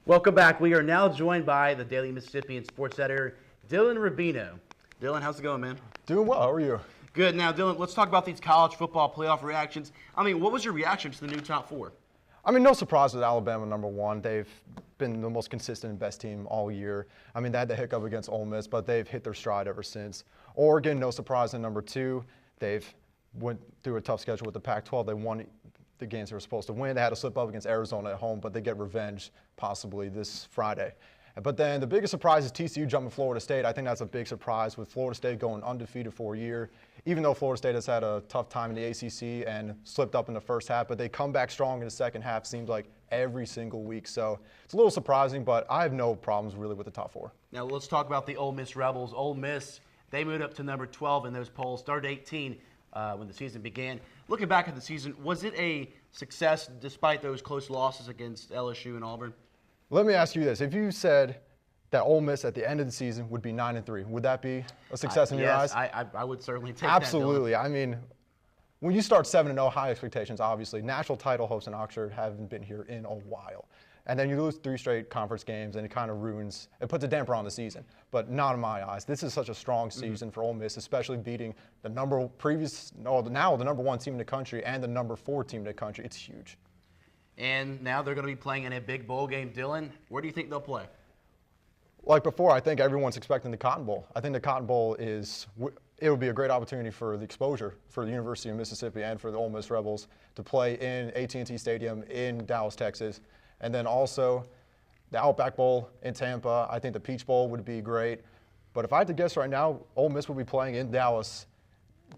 Welcome back. We are now joined by the Daily Mississippian sports editor, Dylan Rubino. Dylan, how's it going, man? Doing well. How are you? Good. Now, Dylan, let's talk about these college football playoff reactions. I mean, what was your reaction to the new top four? I mean, no surprise with Alabama #1. They've been the most consistent and best team all year. I mean, they had the hiccup against Ole Miss, but they've hit their stride ever since. Oregon, no surprise in #2. They've went through a tough schedule with the Pac-12. They won the games they were supposed to win. They had to slip up against Arizona at home, but they get revenge possibly this Friday. But then the biggest surprise is TCU jumping Florida State. I think that's a big surprise with Florida State going undefeated for a year. Even though Florida State has had a tough time in the ACC and slipped up in the first half, but they come back strong in the second half, seems like every single week. So it's a little surprising, but I have no problems really with the top four. Now let's talk about the Ole Miss Rebels. Ole Miss, they moved up to number 12 in those polls, started 18 when the season began. Looking back at the season, was it a success despite those close losses against LSU and Auburn? Let me ask you this. If you said that Ole Miss at the end of the season would be 9-3, would that be a success in your eyes? Yes, I would certainly take Absolutely. that. I mean, when you start 7-0, high expectations, obviously. National title hopes in Oxford haven't been here in a while. And then you lose 3 straight conference games, and it kind of ruins, it puts a damper on the season. But not in my eyes. This is such a strong season for Ole Miss, especially beating the now the #1 team in the country and the #4 team in the country. It's huge. And now they're going to be playing in a big bowl game. Dylan, where do you think they'll play? Like before, I think everyone's expecting the Cotton Bowl. I think the Cotton Bowl it would be a great opportunity for the exposure for the University of Mississippi and for the Ole Miss Rebels to play in AT&T Stadium in Dallas, Texas. And then also the Outback Bowl in Tampa. I think the Peach Bowl would be great. But if I had to guess right now, Ole Miss will be playing in Dallas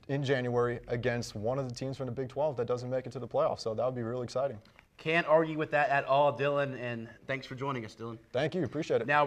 in January against one of the teams from the Big 12 that doesn't make it to the playoffs. So that would be really exciting. Can't argue with that at all, Dylan, and thanks for joining us, Dylan. Thank you. Appreciate it. Now.